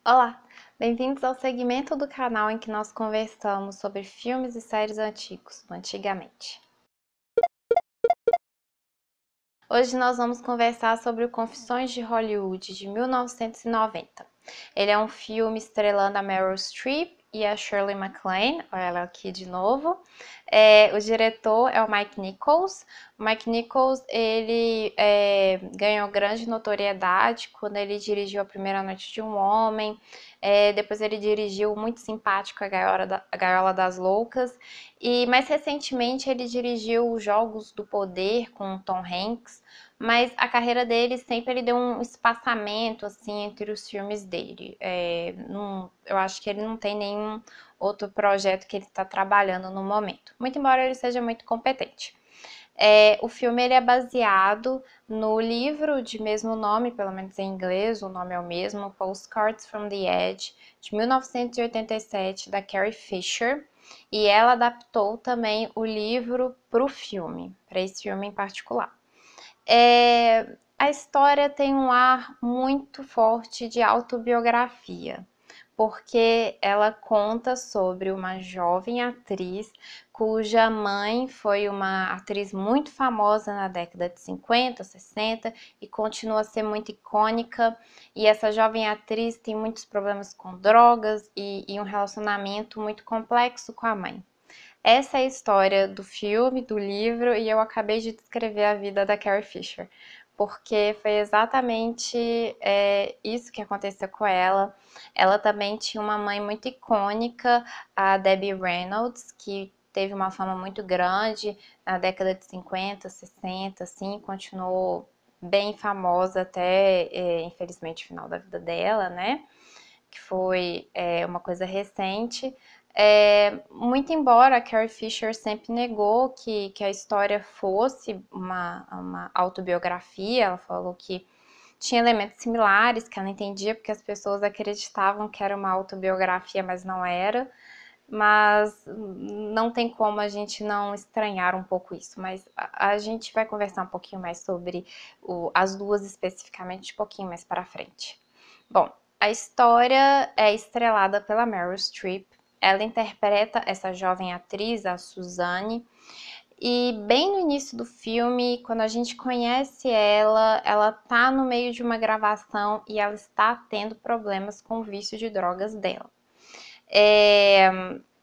Olá, bem-vindos ao segmento do canal em que nós conversamos sobre filmes e séries antigos, do antigamente. Hoje nós vamos conversar sobre o Confissões de Hollywood, de 1990. Ele é um filme estrelando a Meryl Streep e a Shirley MacLaine, olha ela aqui de novo. O diretor é o Mike Nichols. O Mike Nichols, ele ganhou grande notoriedade quando ele dirigiu A Primeira Noite de um Homem. Depois ele dirigiu Muito Simpático, A Gaiola das Loucas. E mais recentemente ele dirigiu Os Jogos do Poder com Tom Hanks, mas a carreira dele sempre ele deu um espaçamento assim entre os filmes dele. Eu acho que ele não tem nenhum outro projeto que ele está trabalhando no momento, muito embora ele seja muito competente. O filme ele é baseado no livro de mesmo nome, pelo menos em inglês, o nome é o mesmo, Postcards from the Edge, de 1987, da Carrie Fisher, e ela adaptou também o livro para o filme, para esse filme em particular. A história tem um ar muito forte de autobiografia, porque ela conta sobre uma jovem atriz cuja mãe foi uma atriz muito famosa na década de 50, 60 e continua a ser muito icônica. E essa jovem atriz tem muitos problemas com drogas e um relacionamento muito complexo com a mãe. Essa é a história do filme, do livro, e eu acabei de descrever a vida da Carrie Fisher, porque foi exatamente isso que aconteceu com ela. Ela também tinha uma mãe muito icônica, a Debbie Reynolds, que teve uma fama muito grande na década de 50, 60, assim, continuou bem famosa até, infelizmente, o final da vida dela, né? Que foi uma coisa recente. Muito embora a Carrie Fisher sempre negou que a história fosse uma autobiografia, ela falou que tinha elementos similares, que ela entendia porque as pessoas acreditavam que era uma autobiografia, mas não era. Mas não tem como a gente não estranhar um pouco isso. Mas a gente vai conversar um pouquinho mais sobre as duas especificamente um pouquinho mais para frente. Bom, a história é estrelada pela Meryl Streep. Ela interpreta essa jovem atriz, a Suzanne, e bem no início do filme, quando a gente conhece ela tá no meio de uma gravação e ela está tendo problemas com o vício de drogas dela.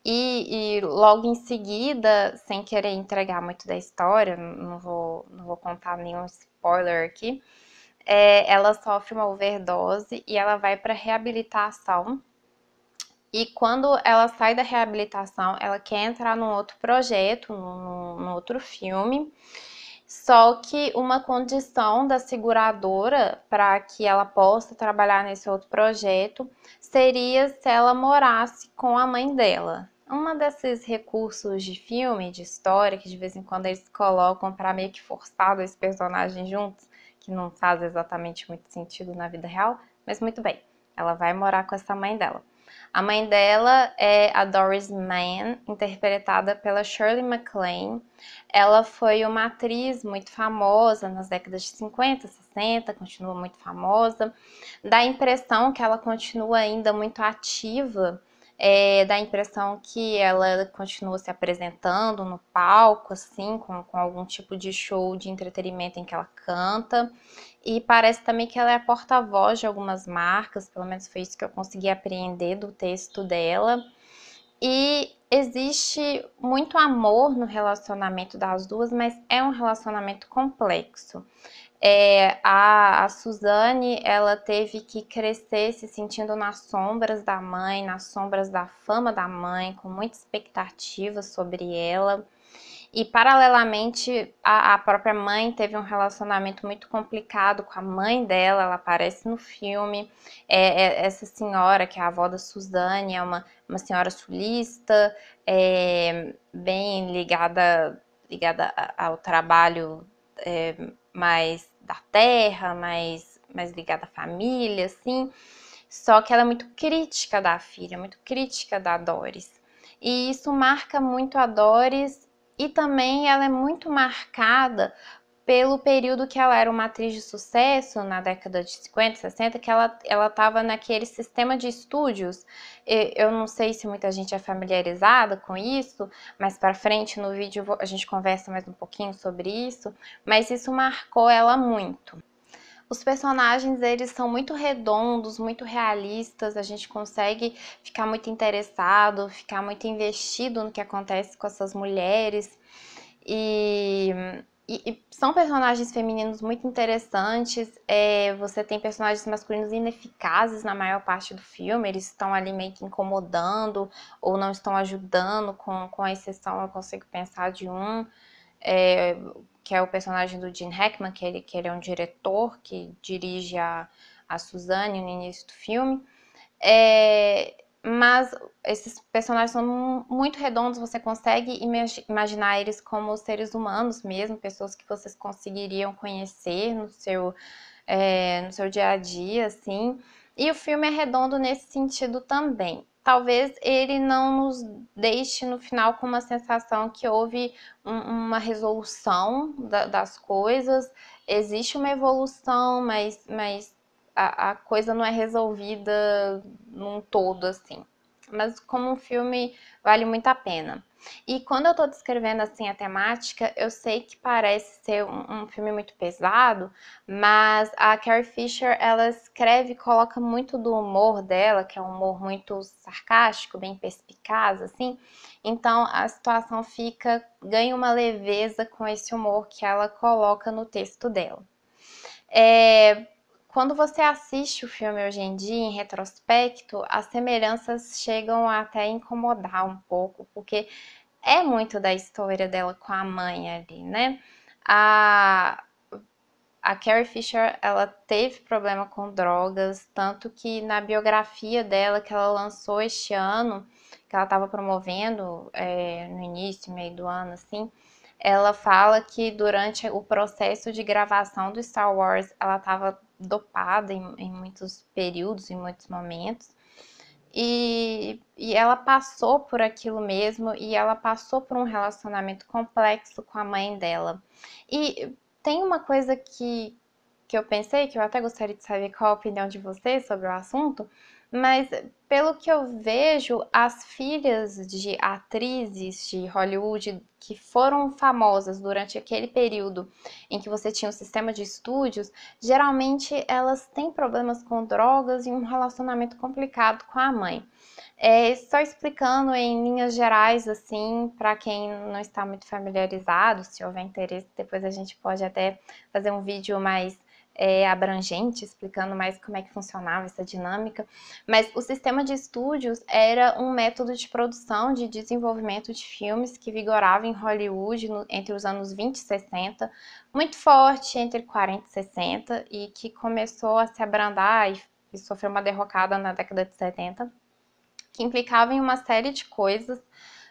E logo em seguida, sem querer entregar muito da história, não vou contar nenhum spoiler aqui, ela sofre uma overdose e ela vai para reabilitação. E quando ela sai da reabilitação, ela quer entrar num outro projeto, num outro filme. Só que uma condição da seguradora para que ela possa trabalhar nesse outro projeto seria se ela morasse com a mãe dela. Um desses recursos de filme, de história, que de vez em quando eles colocam para meio que forçar dois personagens juntos, que não faz exatamente muito sentido na vida real, mas muito bem, ela vai morar com essa mãe dela. A mãe dela é a Doris Mann, interpretada pela Shirley MacLaine. Ela foi uma atriz muito famosa nas décadas de 50, 60, continua muito famosa. Dá a impressão que ela continua ainda muito ativa, dá a impressão que ela continua se apresentando no palco, assim, com algum tipo de show de entretenimento em que ela canta. E parece também que ela é a porta-voz de algumas marcas, pelo menos foi isso que eu consegui apreender do texto dela. E existe muito amor no relacionamento das duas, mas é um relacionamento complexo. A Suzanne, ela teve que crescer se sentindo nas sombras da mãe, nas sombras da fama da mãe, com muita expectativa sobre ela. E, paralelamente, a própria mãe teve um relacionamento muito complicado com a mãe dela, ela aparece no filme. Essa senhora, que é a avó da Suzanne, é uma senhora sulista, bem ligada ao trabalho mais da terra, mais ligada à família, assim. Só que ela é muito crítica da filha, muito crítica da Doris. E isso marca muito a Doris e também ela é muito marcada pelo período que ela era uma atriz de sucesso, na década de 50, 60, que ela estava naquele sistema de estúdios. Eu não sei se muita gente é familiarizada com isso, mas para frente no vídeo a gente conversa mais um pouquinho sobre isso, mas isso marcou ela muito. Os personagens, eles são muito redondos, muito realistas, a gente consegue ficar muito interessado, ficar muito investido no que acontece com essas mulheres. E são personagens femininos muito interessantes. Você tem personagens masculinos ineficazes na maior parte do filme, eles estão ali meio que incomodando ou não estão ajudando, com a exceção, eu consigo pensar de um, que é o personagem do Gene Hackman, que ele é um diretor que dirige a Suzanne no início do filme. Mas esses personagens são muito redondos, você consegue imaginar eles como seres humanos mesmo, pessoas que vocês conseguiriam conhecer no seu dia a dia, assim. E o filme é redondo nesse sentido também. Talvez ele não nos deixe no final com uma sensação que houve uma resolução das coisas, existe uma evolução, mas a coisa não é resolvida num todo, assim. Mas como um filme, vale muito a pena. E quando eu tô descrevendo, assim, a temática, eu sei que parece ser um filme muito pesado, mas a Carrie Fisher, ela escreve e coloca muito do humor dela, que é um humor muito sarcástico, bem perspicaz, assim. Então, a situação ganha uma leveza com esse humor que ela coloca no texto dela. Quando você assiste o filme hoje em dia, em retrospecto, as semelhanças chegam a até incomodar um pouco, porque é muito da história dela com a mãe ali, né? A Carrie Fisher, ela teve problema com drogas, tanto que na biografia dela, que ela lançou este ano, que ela estava promovendo no início, meio do ano, assim, ela fala que durante o processo de gravação do Star Wars, ela estava dopada em muitos períodos, em muitos momentos. E ela passou por aquilo mesmo, e ela passou por um relacionamento complexo com a mãe dela. E tem uma coisa que eu pensei, que eu até gostaria de saber qual a opinião de vocês sobre o assunto, mas pelo que eu vejo, as filhas de atrizes de Hollywood que foram famosas durante aquele período em que você tinha um sistema de estúdios, geralmente elas têm problemas com drogas e um relacionamento complicado com a mãe. Só explicando em linhas gerais, assim, para quem não está muito familiarizado, se houver interesse, depois a gente pode até fazer um vídeo mais abrangente, explicando mais como é que funcionava essa dinâmica. Mas o sistema de estúdios era um método de produção, de desenvolvimento de filmes que vigorava em Hollywood entre os anos 20 e 60, muito forte entre 40 e 60, e que começou a se abrandar e sofreu uma derrocada na década de 70, que implicava em uma série de coisas,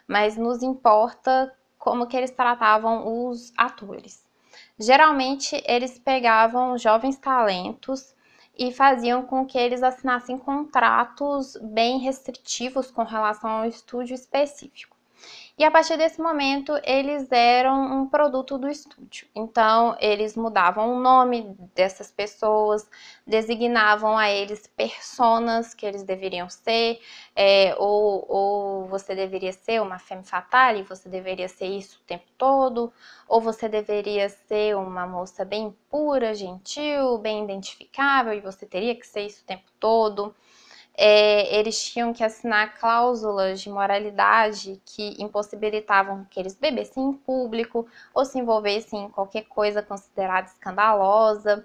mas nos importa como que eles tratavam os atores. Geralmente, eles pegavam jovens talentos e faziam com que eles assinassem contratos bem restritivos com relação ao estúdio específico. E a partir desse momento, eles eram um produto do estúdio. Então, eles mudavam o nome dessas pessoas, designavam a eles personas que eles deveriam ser, ou você deveria ser uma femme fatale, você deveria ser isso o tempo todo, ou você deveria ser uma moça bem pura, gentil, bem identificável, e você teria que ser isso o tempo todo. Eles tinham que assinar cláusulas de moralidade que impossibilitavam que eles bebessem em público ou se envolvessem em qualquer coisa considerada escandalosa.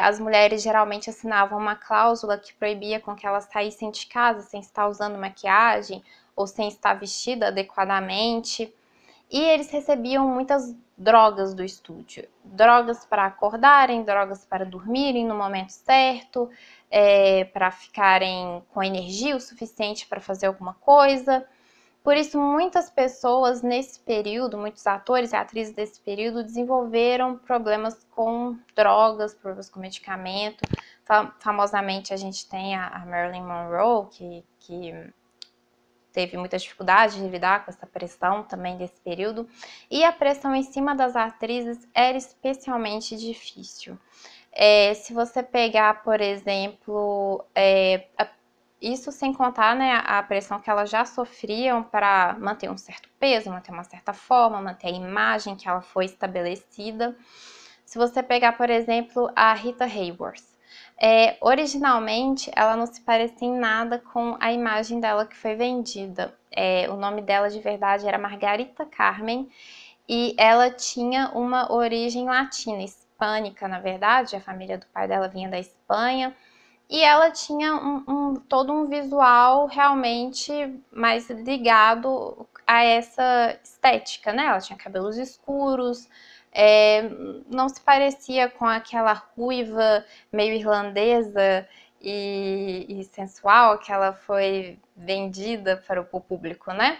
As mulheres geralmente assinavam uma cláusula que proibia com que elas saíssem de casa sem estar usando maquiagem ou sem estar vestida adequadamente. E eles recebiam muitas drogas do estúdio. Drogas para acordarem, drogas para dormirem no momento certo, para ficarem com energia o suficiente para fazer alguma coisa. Por isso, muitas pessoas nesse período, muitos atores e atrizes desse período, desenvolveram problemas com drogas, problemas com medicamento. Famosamente, a gente tem a Marilyn Monroe, que teve muita dificuldade de lidar com essa pressão também desse período, e a pressão em cima das atrizes era especialmente difícil. Se você pegar, por exemplo, isso sem contar, né, a pressão que elas já sofriam para manter um certo peso, manter uma certa forma, manter a imagem que ela foi estabelecida. Se você pegar, por exemplo, a Rita Hayworth, originalmente ela não se parecia em nada com a imagem dela que foi vendida. O nome dela de verdade era Margarita Carmen e ela tinha uma origem latina, hispânica, na verdade. A família do pai dela vinha da Espanha e ela tinha todo um visual realmente mais ligado a essa estética, né? Ela tinha cabelos escuros, não se parecia com aquela ruiva meio irlandesa e sensual que ela foi vendida para o público, né?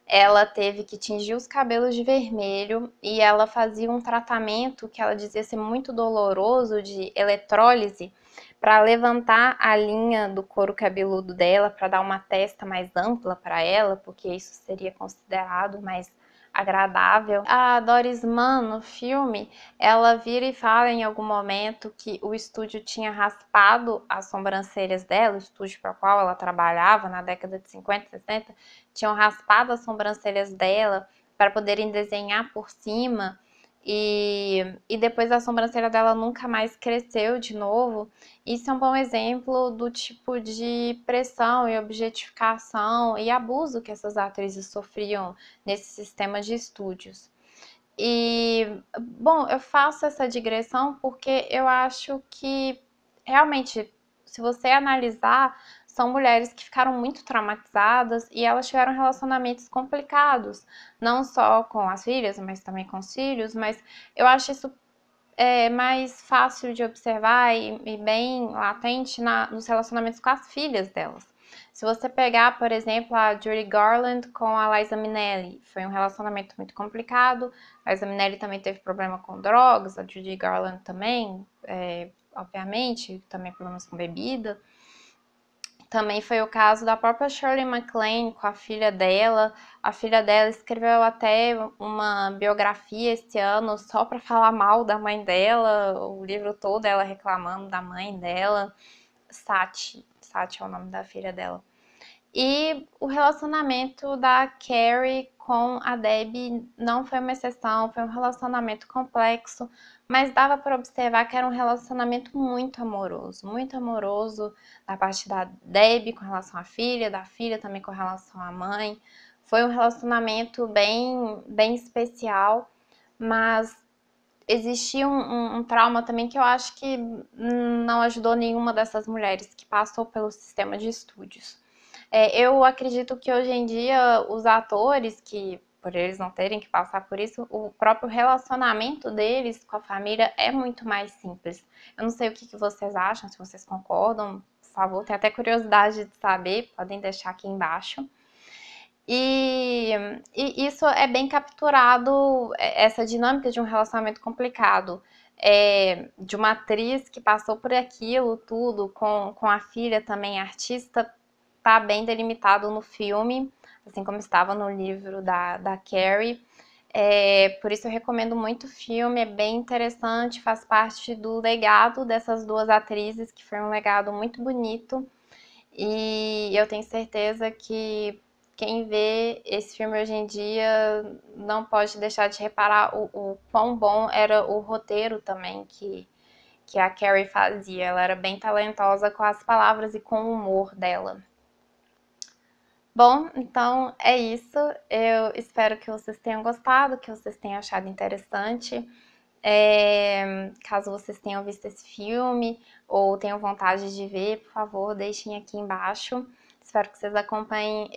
Ela teve que tingir os cabelos de vermelho e ela fazia um tratamento que ela dizia ser muito doloroso, de eletrólise, para levantar a linha do couro cabeludo dela, para dar uma testa mais ampla para ela, porque isso seria considerado mais agradável. A Doris Mann, no filme, ela vira e fala em algum momento que o estúdio tinha raspado as sobrancelhas dela, o estúdio para o qual ela trabalhava na década de 50, 60, tinham raspado as sobrancelhas dela para poderem desenhar por cima, e depois a sobrancelha dela nunca mais cresceu de novo. Isso é um bom exemplo do tipo de pressão e objetificação e abuso que essas atrizes sofriam nesse sistema de estúdios. E, bom, eu faço essa digressão porque eu acho que, realmente, se você analisar, são mulheres que ficaram muito traumatizadas e elas tiveram relacionamentos complicados, não só com as filhas, mas também com os filhos, mas eu acho isso mais fácil de observar e bem latente nos relacionamentos com as filhas delas. Se você pegar, por exemplo, a Judy Garland com a Liza Minnelli, foi um relacionamento muito complicado. A Liza Minnelli também teve problema com drogas, a Judy Garland também, obviamente, também problemas com bebida. Também foi o caso da própria Shirley MacLaine com a filha dela. A filha dela escreveu até uma biografia esse ano só para falar mal da mãe dela, o livro todo ela reclamando da mãe dela. Sachi é o nome da filha dela. E o relacionamento da Carrie com a Debbie não foi uma exceção, foi um relacionamento complexo, mas dava para observar que era um relacionamento muito amoroso da parte da Debbie com relação à filha, da filha também com relação à mãe. Foi um relacionamento bem especial, mas existia um trauma também que eu acho que não ajudou nenhuma dessas mulheres que passou pelo sistema de estúdios. Eu acredito que hoje em dia os atores, que por eles não terem que passar por isso, o próprio relacionamento deles com a família é muito mais simples. Eu não sei o que vocês acham, se vocês concordam, por favor, tenho até curiosidade de saber, podem deixar aqui embaixo. E isso é bem capturado, essa dinâmica de um relacionamento complicado, de uma atriz que passou por aquilo tudo, com a filha também artista, tá bem delimitado no filme, assim como estava no livro da Carrie. Por isso eu recomendo muito o filme, é bem interessante, faz parte do legado dessas duas atrizes, que foi um legado muito bonito. E eu tenho certeza que quem vê esse filme hoje em dia não pode deixar de reparar o quão bom era o roteiro também que a Carrie fazia. Ela era bem talentosa com as palavras e com o humor dela. Bom, então é isso. Eu espero que vocês tenham gostado, que vocês tenham achado interessante. Caso vocês tenham visto esse filme ou tenham vontade de ver, por favor, deixem aqui embaixo. Espero que vocês acompanhem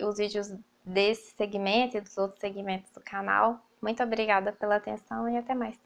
os vídeos desse segmento e dos outros segmentos do canal. Muito obrigada pela atenção e até mais.